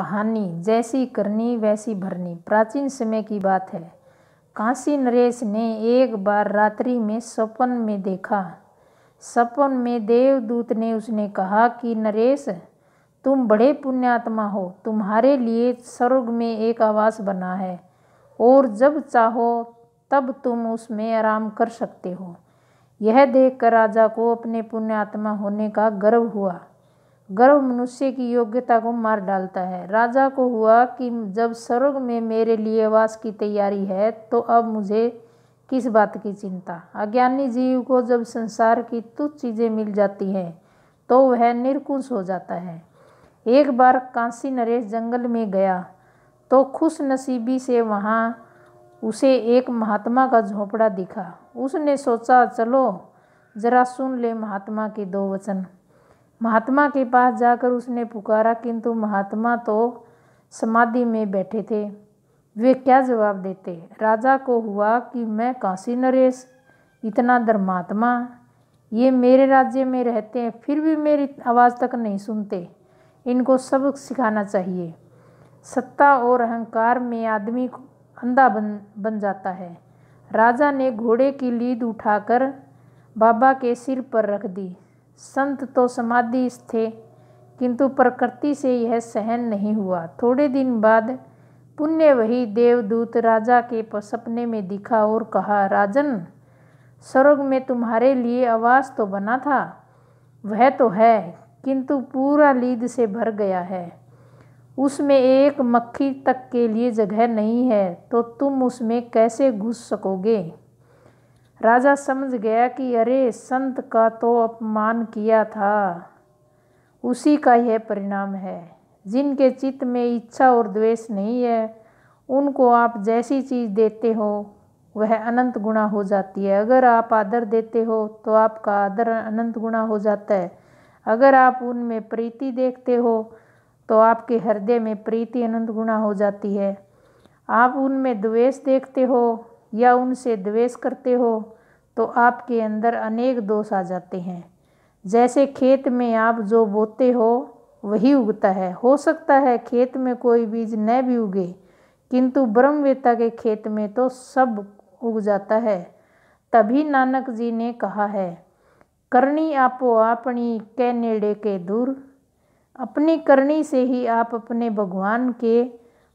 कहानी जैसी करनी वैसी भरनी। प्राचीन समय की बात है। काशी नरेश ने एक बार रात्रि में सपन में देखा। सपन में देवदूत ने उसने कहा कि नरेश, तुम बड़े पुण्यात्मा हो, तुम्हारे लिए स्वर्ग में एक आवास बना है और जब चाहो तब तुम उसमें आराम कर सकते हो। यह देखकर राजा को अपने पुण्यात्मा होने का गर्व हुआ। गर्व मनुष्य की योग्यता को मार डालता है। राजा को हुआ कि जब स्वर्ग में मेरे लिए आवास की तैयारी है तो अब मुझे किस बात की चिंता। अज्ञानी जीव को जब संसार की तुच्छ चीज़ें मिल जाती हैं तो वह निरकुश हो जाता है। एक बार काशी नरेश जंगल में गया तो खुश नसीबी से वहाँ उसे एक महात्मा का झोंपड़ा दिखा। उसने सोचा, चलो जरा सुन ले महात्मा के दो वचन। महात्मा के पास जाकर उसने पुकारा, किंतु महात्मा तो समाधि में बैठे थे। वे क्या जवाब देते। राजा को हुआ कि मैं काशी नरेश, इतना धर्मात्मा, ये मेरे राज्य में रहते हैं फिर भी मेरी आवाज़ तक नहीं सुनते। इनको सबक सिखाना चाहिए। सत्ता और अहंकार में आदमी अंधा बन जाता है। राजा ने घोड़े की लीद उठाकर बाबा के सिर पर रख दी। संत तो समाधि थे, किंतु प्रकृति से यह सहन नहीं हुआ। थोड़े दिन बाद पुण्य वही देवदूत राजा के सपने में दिखा और कहा, राजन, स्वर्ग में तुम्हारे लिए आवास तो बना था, वह तो है, किंतु पूरा लीद से भर गया है। उसमें एक मक्खी तक के लिए जगह नहीं है, तो तुम उसमें कैसे घुस सकोगे। राजा समझ गया कि अरे, संत का तो अपमान किया था, उसी का यह परिणाम है। जिनके चित्त में इच्छा और द्वेष नहीं है, उनको आप जैसी चीज़ देते हो वह अनंत गुना हो जाती है। अगर आप आदर देते हो तो आपका आदर अनंत गुना हो जाता है। अगर आप उनमें प्रीति देखते हो तो आपके हृदय में प्रीति अनंत गुना हो जाती है। आप उनमें द्वेष देखते हो या उनसे द्वेष करते हो तो आपके अंदर अनेक दोष आ जाते हैं। जैसे खेत में आप जो बोते हो वही उगता है। हो सकता है खेत में कोई बीज न भी उगे, किंतु ब्रह्मवेत्ता के खेत में तो सब उग जाता है। तभी नानक जी ने कहा है, करनी आपो आपनी कै नेड़े के दूर। अपनी करनी से ही आप अपने भगवान के,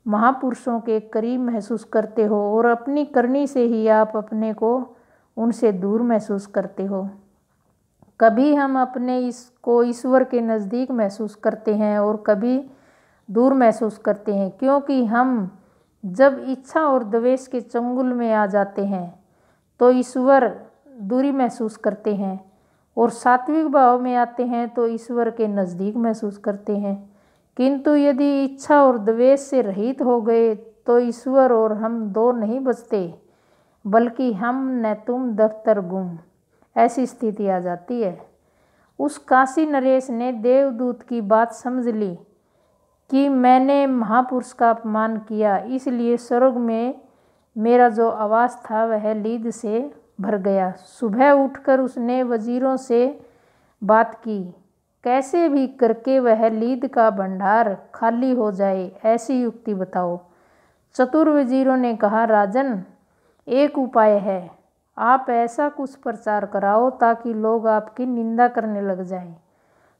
महापुरुषों के करीब महसूस करते हो और अपनी करनी से ही आप अपने को उनसे दूर महसूस करते हो। कभी हम अपने इसको ईश्वर के नज़दीक महसूस करते हैं और कभी दूर महसूस करते हैं, क्योंकि हम जब इच्छा और द्वेष के चंगुल में आ जाते हैं तो ईश्वर दूरी महसूस करते हैं और सात्विक भाव में आते हैं तो ईश्वर के नज़दीक महसूस करते हैं। किंतु यदि इच्छा और द्वेष से रहित हो गए तो ईश्वर और हम दो नहीं बचते, बल्कि हम न तुम दफ्तर गुम, ऐसी स्थिति आ जाती है। उस काशी नरेश ने देवदूत की बात समझ ली कि मैंने महापुरुष का अपमान किया, इसलिए स्वर्ग में मेरा जो आवास था वह लीद से भर गया। सुबह उठकर उसने वजीरों से बात की, कैसे भी करके वह लीद का भंडार खाली हो जाए, ऐसी युक्ति बताओ। चतुर वजीरों ने कहा, राजन, एक उपाय है। आप ऐसा कुछ प्रचार कराओ ताकि लोग आपकी निंदा करने लग जाएं।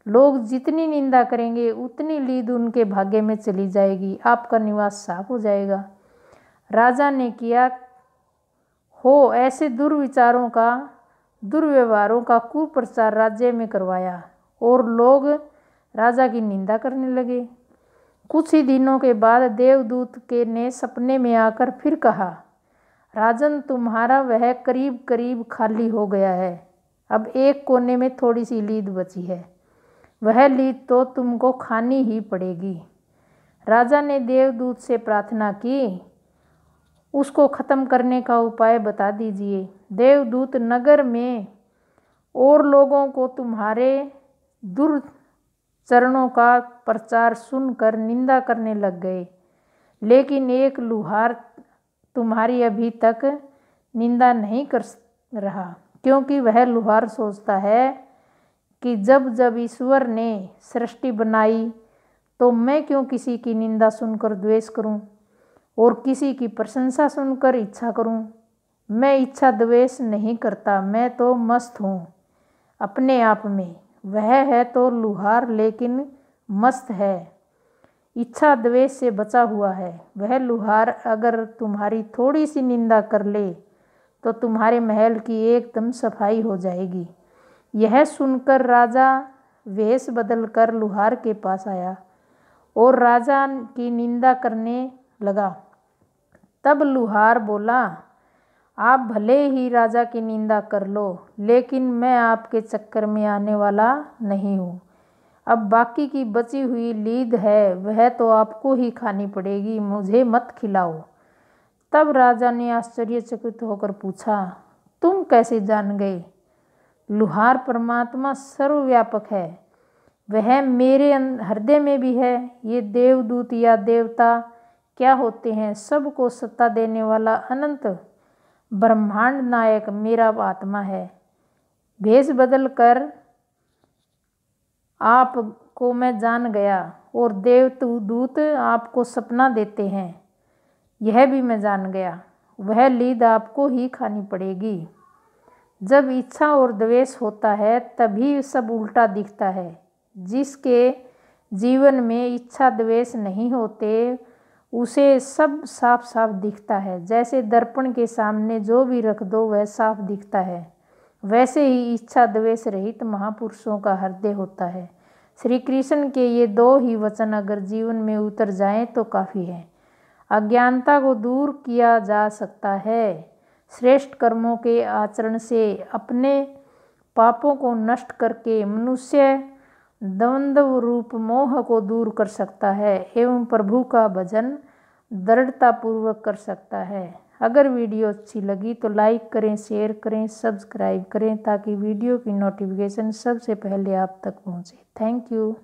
लोग जितनी निंदा करेंगे उतनी लीद उनके भाग्य में चली जाएगी, आपका निवास साफ हो जाएगा। राजा ने किया हो ऐसे दुर्विचारों का, दुर्व्यवहारों का कुप्रचार राज्य में करवाया और लोग राजा की निंदा करने लगे। कुछ ही दिनों के बाद देवदूत के ने सपने में आकर फिर कहा, राजन, तुम्हारा वह करीब करीब खाली हो गया है। अब एक कोने में थोड़ी सी लीद बची है, वह लीद तो तुमको खानी ही पड़ेगी। राजा ने देवदूत से प्रार्थना की, उसको ख़त्म करने का उपाय बता दीजिए। देवदूत नगर में और लोगों को तुम्हारे दुर्चरणों का प्रचार सुनकर निंदा करने लग गए, लेकिन एक लुहार तुम्हारी अभी तक निंदा नहीं कर रहा, क्योंकि वह लुहार सोचता है कि जब जब ईश्वर ने सृष्टि बनाई तो मैं क्यों किसी की निंदा सुनकर द्वेष करूं और किसी की प्रशंसा सुनकर इच्छा करूं? मैं इच्छा द्वेष नहीं करता, मैं तो मस्त हूँ अपने आप में। वह है तो लुहार लेकिन मस्त है, इच्छा द्वेष से बचा हुआ है। वह लुहार अगर तुम्हारी थोड़ी सी निंदा कर ले तो तुम्हारे महल की एकदम सफाई हो जाएगी। यह सुनकर राजा वेश बदल कर लुहार के पास आया और राजा की निंदा करने लगा। तब लुहार बोला, आप भले ही राजा की निंदा कर लो, लेकिन मैं आपके चक्कर में आने वाला नहीं हूँ। अब बाकी की बची हुई लीद है वह तो आपको ही खानी पड़ेगी, मुझे मत खिलाओ। तब राजा ने आश्चर्यचकित होकर पूछा, तुम कैसे जान गए? लुहार, परमात्मा सर्वव्यापक है, वह मेरे हृदय में भी है। ये देवदूत या देवता क्या होते हैं? सबको सत्ता देने वाला अनंत ब्रह्मांड नायक मेरा आत्मा है। भेष बदल कर आपको मैं जान गया और देवदूत आपको सपना देते हैं, यह भी मैं जान गया। वह लीद आपको ही खानी पड़ेगी। जब इच्छा और द्वेष होता है तभी सब उल्टा दिखता है। जिसके जीवन में इच्छा द्वेष नहीं होते उसे सब साफ साफ दिखता है। जैसे दर्पण के सामने जो भी रख दो वह साफ दिखता है, वैसे ही इच्छा द्वेष रहित महापुरुषों का हृदय होता है। श्री कृष्ण के ये दो ही वचन अगर जीवन में उतर जाएं तो काफ़ी है। अज्ञानता को दूर किया जा सकता है। श्रेष्ठ कर्मों के आचरण से अपने पापों को नष्ट करके मनुष्य द्वंद्व रूप मोह को दूर कर सकता है एवं प्रभु का भजन दृढ़तापूर्वक कर सकता है। अगर वीडियो अच्छी लगी तो लाइक करें, शेयर करें, सब्सक्राइब करें ताकि वीडियो की नोटिफिकेशन सबसे पहले आप तक पहुंचे। Thank you.